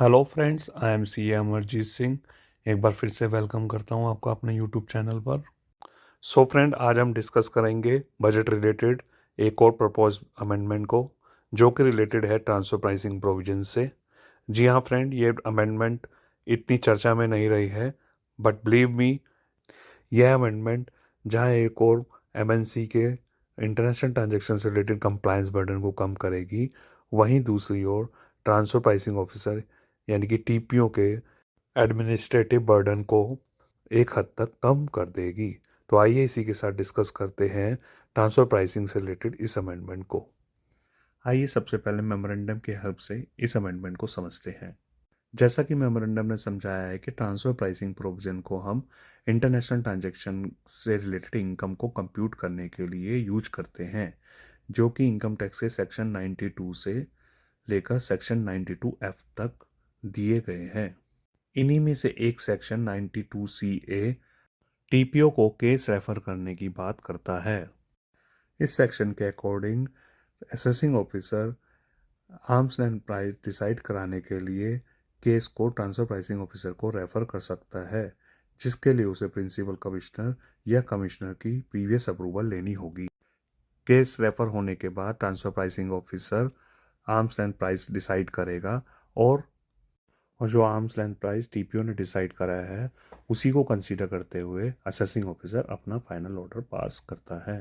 Hello friends, I am C Amarjeet Singh. एक बार फिर से वेलकम करता हूं आपको अपने यूट्यूब चैनल पर। सो फ्रेंड, आज हम डिस्कस करेंगे बजट रिलेटेड एक और प्रपोज अमेंडमेंट को, जो कि रिलेटेड है ट्रांसफर प्राइसिंग प्रोविजन से। जी हाँ फ्रेंड, ये अमेंडमेंट इतनी चर्चा में नहीं रही है, बट बिलीव मी, यह अमेंडमेंट जहाँ एक और एमएनसी के इंटरनेशनल ट्रांजैक्शन से रिलेटेड कंप्लायंस बर्डन को कम करेगी, वहीं दूसरी ओर ट्रांसफर प्राइसिंग ऑफिसर यानी कि टीपीओ के एडमिनिस्ट्रेटिव बर्डन को एक हद तक कम कर देगी। तो आइए इसी के साथ डिस्कस करते हैं ट्रांसफर प्राइसिंग से रिलेटेड इस अमेंडमेंट को। आइए सबसे पहले मेमोरेंडम की हेल्प से इस अमेंडमेंट को समझते हैं। जैसा कि मेमोरेंडम ने समझाया है कि ट्रांसफर प्राइसिंग प्रोविजन को हम इंटरनेशनल ट्रांजैक्शन से रिलेटेड इनकम को कंप्यूट करने के लिए यूज करते हैं, जो कि इनकम टैक्स के सेक्शन 92 से लेकर सेक्शन 92F तक दिए गए हैं। इन्हीं में से एक सेक्शन 92CA टीपीओ को केस रेफर करने की बात करता है। इस सेक्शन के according assessing officer arms length price decide कराने के लिए केस को ट्रांसफर प्राइसिंग ऑफिसर को रेफर कर सकता है, जिसके लिए उसे प्रिंसिपल कमिश्नर या कमिश्नर की प्रीवियस अप्रूवल लेनी होगी। केस रेफर होने के बाद transfer pricing officer arms length price decide करेगा और जो आर्म्स लेंथ प्राइस टीपीओ ने डिसाइड कराया है उसी को कंसीडर करते हुए असेसिंग ऑफिसर अपना फाइनल ऑर्डर पास करता है।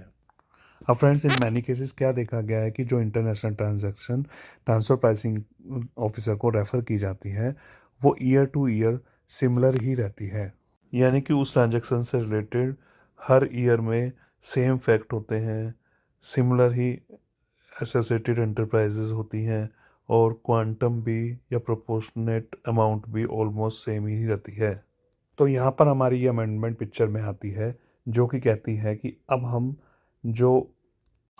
अब फ्रेंड्स, इन मैनी केसेस क्या देखा गया है कि जो international transaction transfer pricing officer को रेफर की जाती है वो ईयर टू ईयर सिमिलर ही रहती है, यानी कि उस ट्रांजैक्शन से रिलेटेड हर ईयर में सेम फैक्ट होते हैं, सिमिलर ही एसोसिएटेड एंटरप्राइजेज होती हैं और क्वांटम भी या प्रोपोर्शनेट अमाउंट भी ऑलमोस्ट सेम ही रहती है। तो यहाँ पर हमारी ये अमेंडमेंट पिक्चर में आती है, जो कि कहती है कि अब हम जो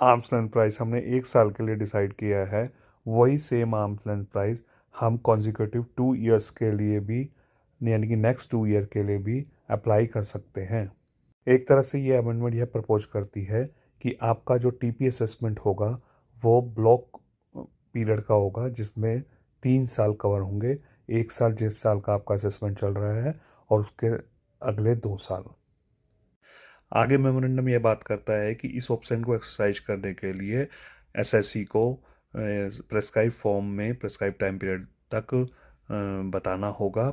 आर्म्स लेंथ प्राइस हमने एक साल के लिए डिसाइड किया है, वही सेम आर्म्स लेंथ प्राइस हम कॉन्जिक्यूटिव 2 ईयर्स के लिए भी, यानी कि नेक्स्ट 2 ईयर के लिए भी अप्लाई कर सकते हैं। एक तरह से ये अमेंडमेंट यह प्रपोज करती है कि आपका जो टीपी असेसमेंट होगा वो ब्लॉक पीरियड का होगा, जिसमें 3 साल कवर होंगे। एक साल जिस साल का आपका असेसमेंट चल रहा है और उसके अगले 2 साल। आगे मेमोरेंडम यह बात करता है कि इस ऑप्शन को एक्सरसाइज करने के लिए एसएससी को प्रेस्क्राइब फॉर्म में प्रेस्क्राइब टाइम पीरियड तक बताना होगा,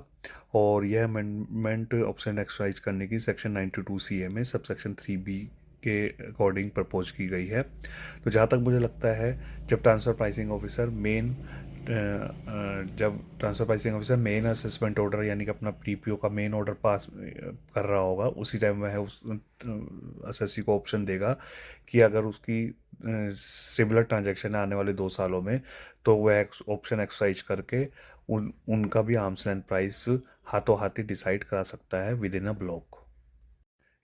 और यह अमेंडमेंट ऑप्शन एक्सरसाइज करने की सेक्शन 92CA में सब सेक्शन 3B के अकॉर्डिंग प्रपोज की गई है। तो जहाँ तक मुझे लगता है, जब transfer pricing officer main assessment order यानी कि अपना टीपीओ का मेन ऑर्डर पास कर रहा होगा, उसी टाइम वह उस असेसी को ऑप्शन देगा कि अगर उसकी सिमिलर ट्रांजैक्शन आने वाले 2 सालों में, तो वह ऑप्शन एक्सरसाइज करके उनका भी आर्म्स लेंथ प्राइस हाथों हाथ ही डिसाइड करा सकता है with in a block,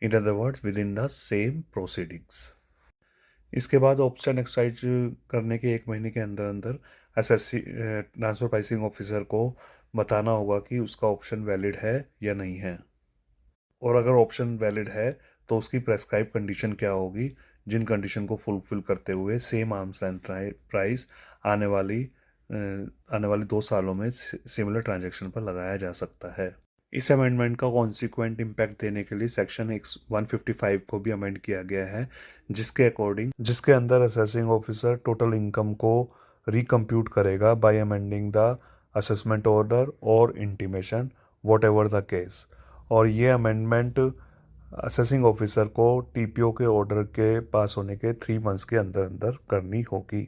in other words with in the same proceedings. इसके बाद ऑप्शन एक्सरसाइज करने के 1 महीने के अंदर अंदर एसएससी ट्रांसफर प्राइसिंग ऑफिसर को बताना होगा कि उसका ऑप्शन वैलिड है या नहीं है, और अगर ऑप्शन वैलिड है तो उसकी प्रेस्क्राइब कंडीशन क्या होगी, जिन कंडीशन को फुलफिल करते हुए सेम आर्म्स लेंथ प्राइस आने वाली 2 सालों में सिमिलर ट्रांजैक्शन पर लगाया जा सकता है। इस अमेंडमेंट का कॉन्सिक्वेंट इम्पैक्ट देने के लिए सेक्शन 155 को भी अमेंड किया गया है, जिसके अंदर असेसिंग ऑफिसर टोटल इनकम को रिकम्प्यूट करेगा by amending the assessment order और intimation, whatever the case. और ये अमेंडमेंट असेसिंग ऑफिसर को टीपीओ के ऑर्डर के पास होने के 3 मंथ्स के अंदर अंदर करनी होगी।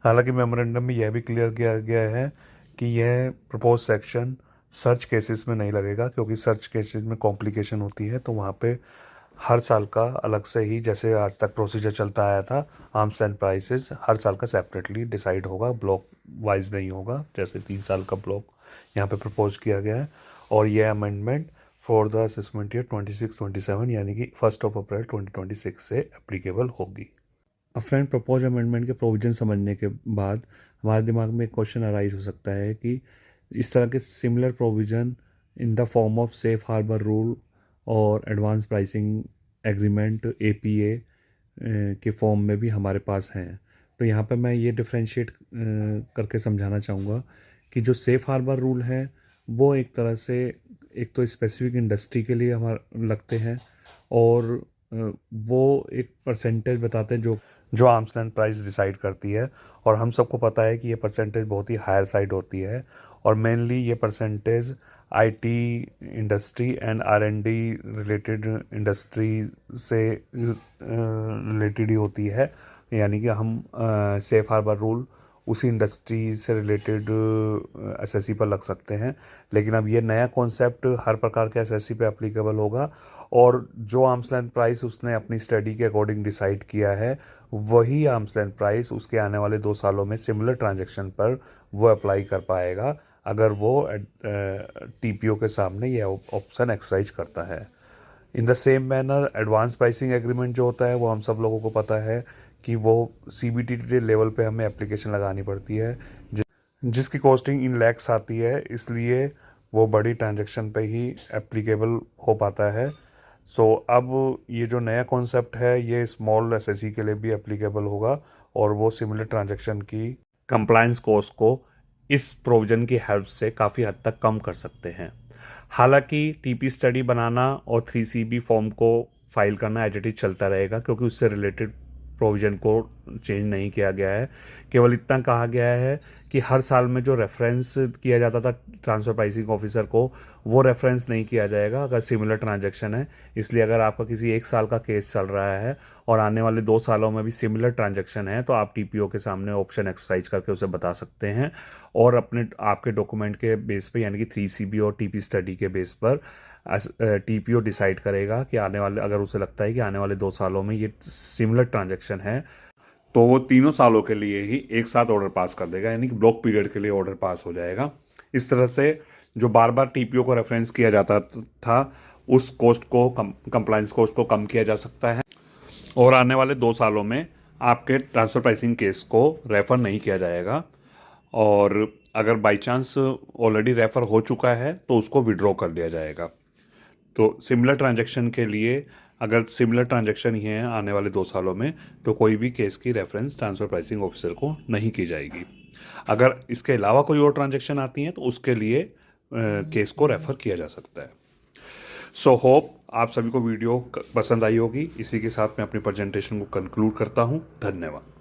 हालांकि मेमोरेंडम में यह भी क्लियर किया गया है कि यह प्रपोज सेक्शन सर्च केसेस में नहीं लगेगा, क्योंकि सर्च केसेस में कॉम्प्लिकेशन होती है, तो वहाँ पे हर साल का अलग से ही, जैसे आज तक प्रोसीजर चलता आया था, आर्म्स लेंथ प्राइसेस हर साल का सेपरेटली डिसाइड होगा, ब्लॉक वाइज नहीं होगा, जैसे 3 साल का ब्लॉक यहाँ पे प्रपोज किया गया है। और यह amendment for the assessment year 26-27 यानी कि 1 अप्रैल 2026 से एप्लीकेबल होगी। अब फ्रेंड, प्रपोज अमेंडमेंट के प्रोविजन समझने के बाद हमारे दिमाग में एक क्वेश्चन अराइज हो सकता है कि इस तरह के similar provision in the form of safe harbour rule और एडवांस प्राइसिंग एग्रीमेंट APA के फॉर्म में भी हमारे पास हैं। तो यहाँ पे मैं ये डिफ्रेंशिएट करके समझाना चाहूँगा कि जो सेफ़ हार्बर रूल है वो एक तरह से एक तो स्पेसिफिक इंडस्ट्री के लिए हमारे लगते हैं, और वो एक परसेंटेज बताते हैं जो जो आर्म्स लेंथ प्राइस डिसाइड करती है। और हम सबको पता है कि ये परसेंटेज बहुत ही हायर साइड होती है, और मेनली ये percentage IT industry and R and D related industry से रिलेटेड ही होती है। यानी कि हम सेफ हार्बर रूल उसी इंडस्ट्री से रिलेटेड एसएससी पर लग सकते हैं। लेकिन अब ये नया कॉन्सेप्ट हर प्रकार के एसएससी पे एप्लीकेबल होगा, और जो आर्म्स लेंथ प्राइस उसने अपनी स्टडी के अकॉर्डिंग डिसाइड किया है वही आर्म्स लेंथ प्राइस उसके आने वाले 2 सालों में सिमिलर ट्रांजैक्शन पर वो अप्लाई कर पाएगा, अगर वो टीपीओ के सामने ये ऑप्शन एक्सरसाइज करता है। In the same manner advance pricing agreement जो होता है वो हम सब लोगों को पता है कि वो सीबीटीटी लेवल पे हमें एप्लीकेशन लगानी पड़ती है, जिसकी कॉस्टिंग इन लैक्स आती है, इसलिए वो बड़ी ट्रांजैक्शन पे ही एप्लीकेबल हो पाता है। सो अब ये जो नया कॉन्सेप्ट है ये स्मॉल एसएससी के लिए भी एप्लीकेबल होगा, और वो सिमिलर ट्रांजैक्शन की कंप्लायंस कॉस्ट को इस प्रोविज़न की हेल्प से काफ़ी हद तक कम कर सकते हैं। हालांकि टीपी स्टडी बनाना और 3CB फॉर्म को फाइल करना एज इट इज चलता रहेगा, क्योंकि उससे रिलेटेड प्रोविज़न को चेंज नहीं किया गया है। केवल इतना कहा गया है कि हर साल में जो रेफरेंस किया जाता था ट्रांसफ़र प्राइसिंग ऑफिसर को, वो रेफरेंस नहीं किया जाएगा अगर सिमिलर ट्रांजैक्शन है। इसलिए अगर आपका किसी 1 साल का केस चल रहा है और आने वाले 2 सालों में भी सिमिलर ट्रांजैक्शन है, तो आप टीपीओ के सामने ऑप्शन एक्सरसाइज करके उसे बता सकते हैं, और अपने आपके डॉक्यूमेंट के बेस पे यानी कि 3CB और टीपी स्टडी के बेस पर टीपीओ डिसाइड करेगा कि आने वाले, अगर उसे लगता है कि आने वाले 2 सालों में ये सिमिलर ट्रांजैक्शन है, तो वो तीनों सालों के लिए ही एक साथ ऑर्डर पास कर देगा, यानी कि ब्लॉक पीरियड के लिए ऑर्डर पास हो जाएगा। इस तरह से जो बार बार टीपीओ को रेफरेंस किया जाता था उस कॉस्ट को कंप्लायंस कॉस्ट को कम किया जा सकता है, और आने वाले 2 सालों में आपके ट्रांसफ़र प्राइसिंग केस को रेफ़र नहीं किया जाएगा, और अगर बाई चांस ऑलरेडी रेफ़र हो चुका है तो उसको विड्रॉ कर दिया जाएगा। तो सिमिलर ट्रांजैक्शन के लिए, अगर सिमिलर ट्रांजैक्शन ही है आने वाले 2 सालों में, तो कोई भी केस की रेफरेंस ट्रांसफ़र प्राइसिंग ऑफिसर को नहीं की जाएगी। अगर इसके अलावा कोई और ट्रांजैक्शन आती हैं तो उसके लिए केस को रेफ़र किया जा सकता है। सो होप आप सभी को वीडियो पसंद आई होगी। इसी के साथ मैं अपनी प्रेजेंटेशन को कंक्लूड करता हूँ। धन्यवाद।